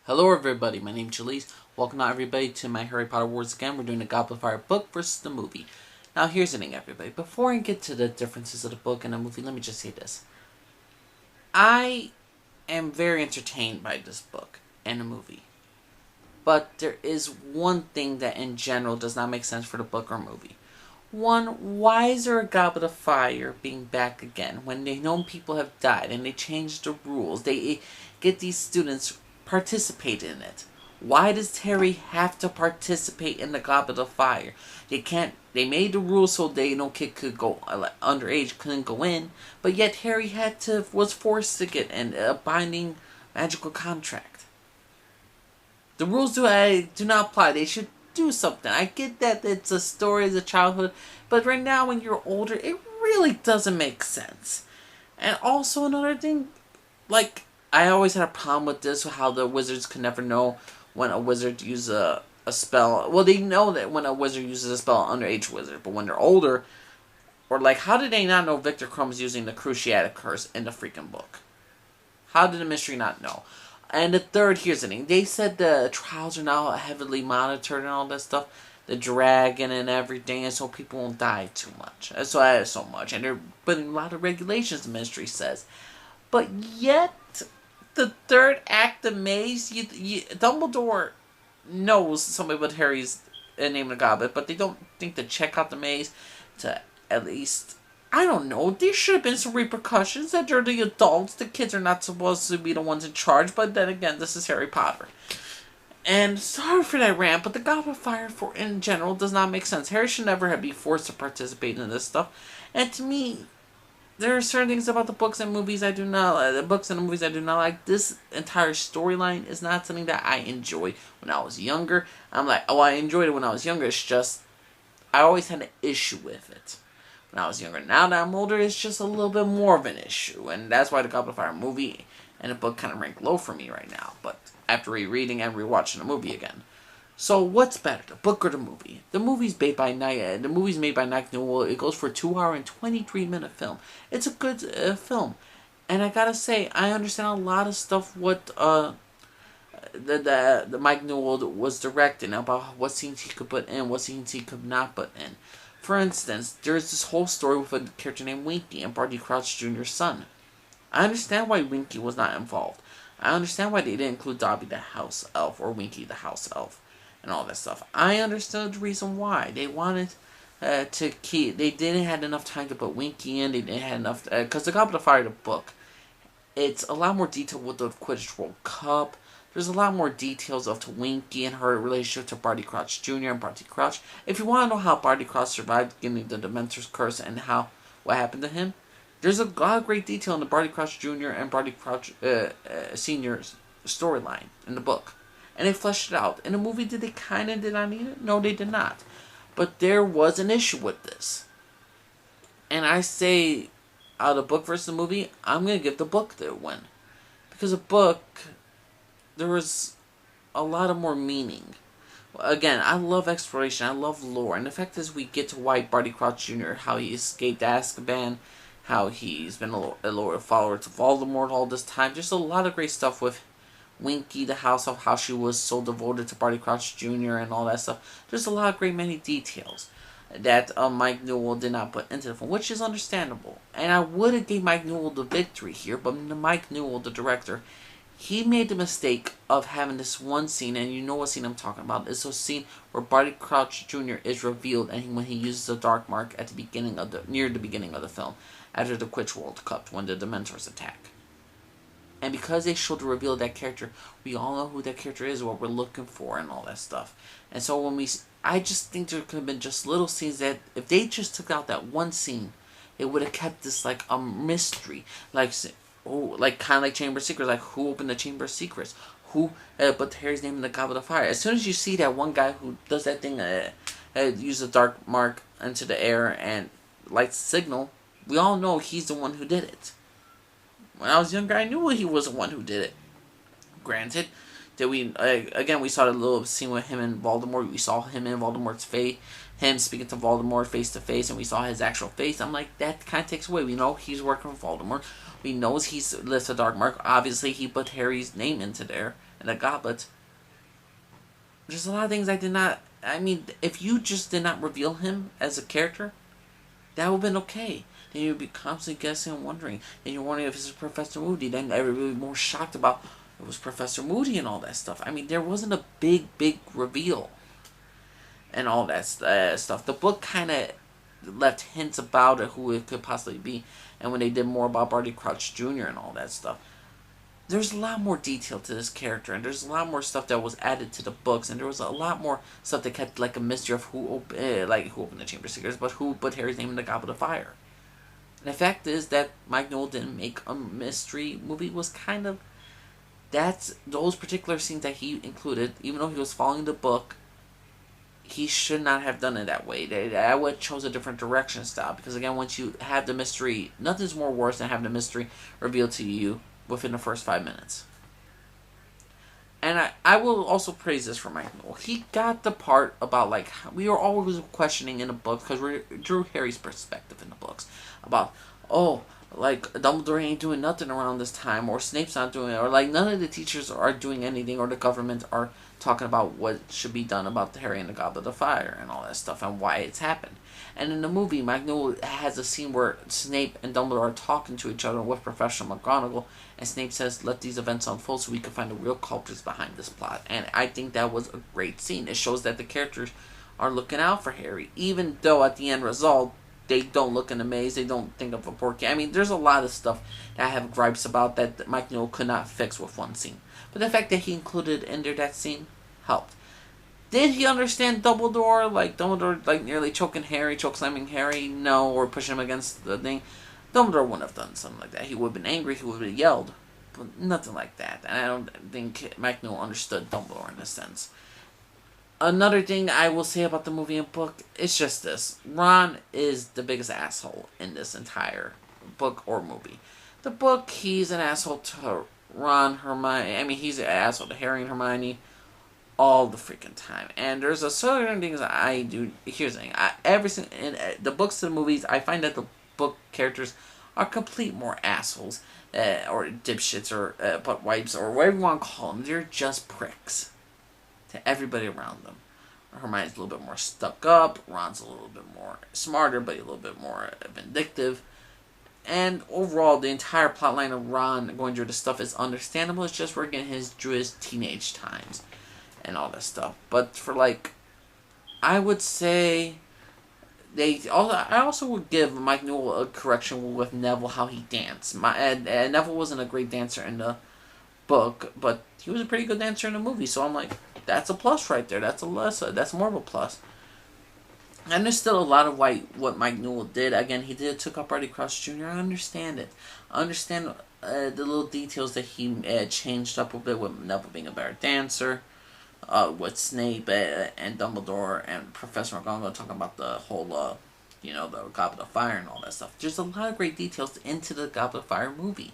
Hello everybody, my name's Jalise. Welcome out everybody to my Harry Potter Wars again. We're doing the Goblet of Fire book versus the movie. Now here's the thing everybody, before I get to the differences of the book and the movie, let me just say this. I am very entertained by this book and the movie. But there is one thing that in general does not make sense for the book or movie. One, why is there a Goblet of Fire being back again when they know people have died and they changed the rules? They get these students participate in it. Why does Harry have to participate in the Goblet of Fire? They can't. They made the rules so no kid could go underage couldn't go in, but yet Harry was forced to get in a binding magical contract. The rules do not apply. They should do something. I get that it's a story as a childhood, but right now when you're older, it really doesn't make sense. And also another thing, I always had a problem with this, how the wizards could never know when a wizard uses a spell. Well, they know that when a wizard uses a spell, an underage wizard, but when they're older, or how did they not know Victor Crumb's using the Cruciatic Curse in the freaking book? How did the mystery not know? And the third, here's the thing. They said the trials are now heavily monitored and all that stuff. The dragon and everything, and so people won't die too much. So much. And they're putting a lot of regulations, the ministry says. But yet, the third act of Maze, Dumbledore knows somebody with Harry's name in the goblet, but they don't think to check out the maze to at least... I don't know, there should have been some repercussions that they're the adults. The kids are not supposed to be the ones in charge, but then again, this is Harry Potter. And sorry for that rant, but the Goblet of Fire in general does not make sense. Harry should never be forced to participate in this stuff. And to me, there are certain things about the books and movies I do not like. The books and the movies I do not like. This entire storyline is not something that I enjoyed when I was younger. I'm like, oh, I enjoyed it when I was younger. It's just, I always had an issue with it when I was younger. Now that I'm older, it's just a little bit more of an issue. And that's why the Goblet of Fire movie and the book kind of rank low for me right now. But after rereading and rewatching the movie again. So what's better, the book or the movie? The movie's made by Mike Newell. It goes for a 2-hour and 23-minute film. It's a good film. And I gotta say, I understand a lot of stuff what the Mike Newell was directing about what scenes he could put in, what scenes he could not put in. For instance, there's this whole story with a character named Winky and Barty Crouch Jr.'s son. I understand why Winky was not involved. I understand why they didn't include Dobby the house elf or Winky the house elf and all that stuff. I understood the reason why. They wanted to keep... They didn't have enough time to put Winky in. They didn't have enough... Because the Goblet of Fire, the book, it's a lot more detailed with the Quidditch World Cup. There's a lot more details of Winky and her relationship to Barty Crouch Jr. and Barty Crouch. If you want to know how Barty Crouch survived getting the Dementor's curse and what happened to him, there's a lot of great detail in the Barty Crouch Jr. and Barty Crouch Sr.'s storyline in the book. And they fleshed it out. In the movie, did not need it? No, they did not. But there was an issue with this. And I say, out of the book versus the movie, I'm going to give the book the win. Because the book, there was a lot of more meaning. Again, I love exploration. I love lore. And the fact is we get to why Barty Crouch Jr., how he escaped Azkaban, how he's been a loyal follower to Voldemort all this time. Just a lot of great stuff with Winky, the house of how she was so devoted to Barty Crouch Jr. and all that stuff. There's a lot of many details that Mike Newell did not put into the film, which is understandable. And I would have gave Mike Newell the victory here, but Mike Newell, the director, he made the mistake of having this one scene, and you know what scene I'm talking about. It's a scene where Barty Crouch Jr. is revealed, and when he uses the Dark Mark at the beginning of near the beginning of the film, after the Quidditch World Cup, when the Dementors attack. And because they showed the reveal of that character, we all know who that character is, what we're looking for, and all that stuff. And so I just think there could have been just little scenes that, if they just took out that one scene, it would have kept this a mystery, kind of like Chamber of Secrets, who opened the Chamber of Secrets, who put Harry's name in the Goblet of Fire. As soon as you see that one guy who does that thing, use the Dark Mark into the air and lights the signal, we all know he's the one who did it. When I was younger, I knew he was the one who did it. Granted, we saw the little scene with him and Voldemort. We saw him in Voldemort's face, him speaking to Voldemort face to face, and we saw his actual face. I'm like, that kind of takes away. We know he's working with Voldemort. We know he's left a Dark Mark. Obviously, he put Harry's name into there, and the Goblet, there's a lot of things I did not. I mean, if you just did not reveal him as a character, that would have been okay. Then you'd be constantly guessing and wondering. And you're wondering if it's Professor Moody. Then everybody would be more shocked about it was Professor Moody and all that stuff. I mean, there wasn't a big reveal and all that stuff. The book kind of left hints about it, who it could possibly be. And when they did more about Barty Crouch Jr. and all that stuff, there's a lot more detail to this character, and there's a lot more stuff that was added to the books, and there was a lot more stuff that kept like a mystery of who opened the Chamber of Secrets, but who put Harry's name in the Goblet of Fire. And the fact is that Mike Newell didn't make a mystery movie was kind of those particular scenes that he included, even though he was following the book, he should not have done it that way. I would have chose a different direction style, because again, once you have the mystery, nothing's more worse than having the mystery revealed to you within the first 5 minutes. And I will also praise this for Mike Newell. He got the part about, like, we were always questioning in the books, because we drew Harry's perspective in the books, about, like, Dumbledore ain't doing nothing around this time, or Snape's not doing it, or, like, none of the teachers are doing anything, or the government are talking about what should be done about the Harry and the Goblet of Fire, and all that stuff, and why it's happened. And in the movie, Mike Newell has a scene where Snape and Dumbledore are talking to each other with Professor McGonagall, and Snape says, let these events unfold so we can find the real culprits behind this plot. And I think that was a great scene. It shows that the characters are looking out for Harry, even though at the end result, they don't look in a maze, they don't think of a poor kid. I mean, there's a lot of stuff that I have gripes about that Mike Newell could not fix with one scene. But the fact that he included in there that scene helped. Did he understand Dumbledore? Like, Dumbledore, like, nearly chokeslamming Harry? No, or pushing him against the thing. Dumbledore wouldn't have done something like that. He would have been angry, he would have yelled. But nothing like that. And I don't think Mike Newell understood Dumbledore in a sense. Another thing I will say about the movie and book, it's just this. Ron is the biggest asshole in this entire book or movie. The book, he's an asshole to Ron, Hermione. I mean, he's an asshole to Harry and Hermione all the freaking time. And there's a certain things that I do. Here's the thing. In the books to the movies, I find that the book characters are complete more assholes, or dipshits, or butt wipes, or whatever you want to call them. They're just pricks to everybody around them. Hermione's a little bit more stuck up. Ron's a little bit more smarter, but a little bit more vindictive. And overall, the entire plotline of Ron going through this stuff is understandable. It's just we're getting through his teenage times and all this stuff. But for, like, I would say I also would give Mike Newell a correction with Neville, how he danced. Neville wasn't a great dancer in the book, but he was a pretty good dancer in the movie. So I'm like, that's a plus right there. That's more of a plus. And there's still a lot of what Mike Newell did. Again, he took up Barty Crouch Jr. I understand it. I understand the little details that he changed up a bit with Neville being a better dancer. With Snape and Dumbledore and Professor McGonagall talking about the whole, the Goblet of Fire and all that stuff. There's a lot of great details into the Goblet of Fire movie.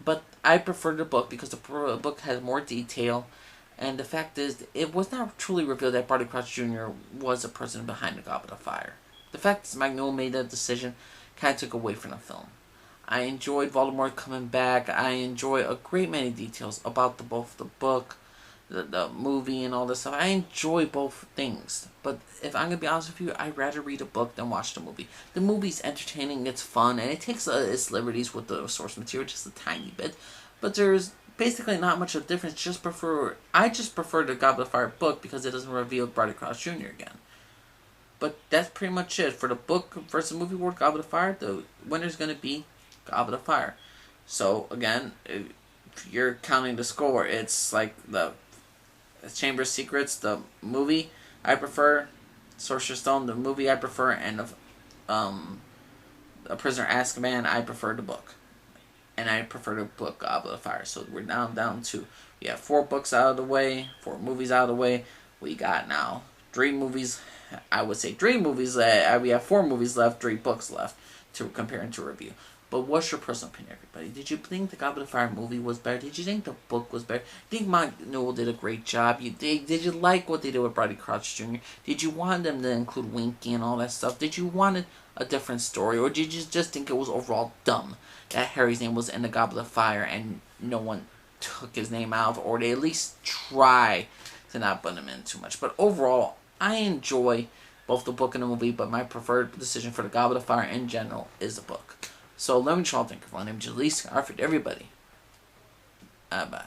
But I prefer the book because the book has more detail. And the fact is, it was not truly revealed that Barty Crouch Jr. was the person behind the Goblet of Fire. The fact that Mike Newell made that decision kind of took away from the film. I enjoyed Voldemort coming back. I enjoy a great many details about both the book, the movie, and all this stuff. I enjoy both things. But if I'm going to be honest with you, I'd rather read a book than watch the movie. The movie's entertaining, it's fun, and it takes its liberties with the source material just a tiny bit. But there's basically not much of a difference. I just prefer the Goblet of Fire book because it doesn't reveal Barty Crouch Jr. again. But that's pretty much it. For the book versus the movie award, Goblet of Fire, the winner's going to be Goblet of Fire. So, again, if you're counting the score, it's like the Chamber of Secrets, the movie I prefer, Sorcerer's Stone, the movie I prefer, and A Prisoner of Azkaban, I prefer the book. And I prefer the book Goblet of Fire. So we're down to, we have 4 books out of the way, 4 movies out of the way. We got now 3 movies, I would say 3 movies, we have 4 movies left, 3 books left to compare and to review. But what's your personal opinion, everybody? Did you think the Goblet of Fire movie was better? Did you think the book was better? Did you think Mike Newell did a great job? Did you like what they did with Barty Crouch Jr.? Did you want them to include Winky and all that stuff? Did you want a different story? Or did you just think it was overall dumb that Harry's name was in the Goblet of Fire and no one took his name out, or they at least try to not put him in too much. But overall, I enjoy both the book and the movie, but my preferred decision for the Goblet of Fire in general is the book. So let me know what you all think. My name is Jalise. Alright, everybody. Bye.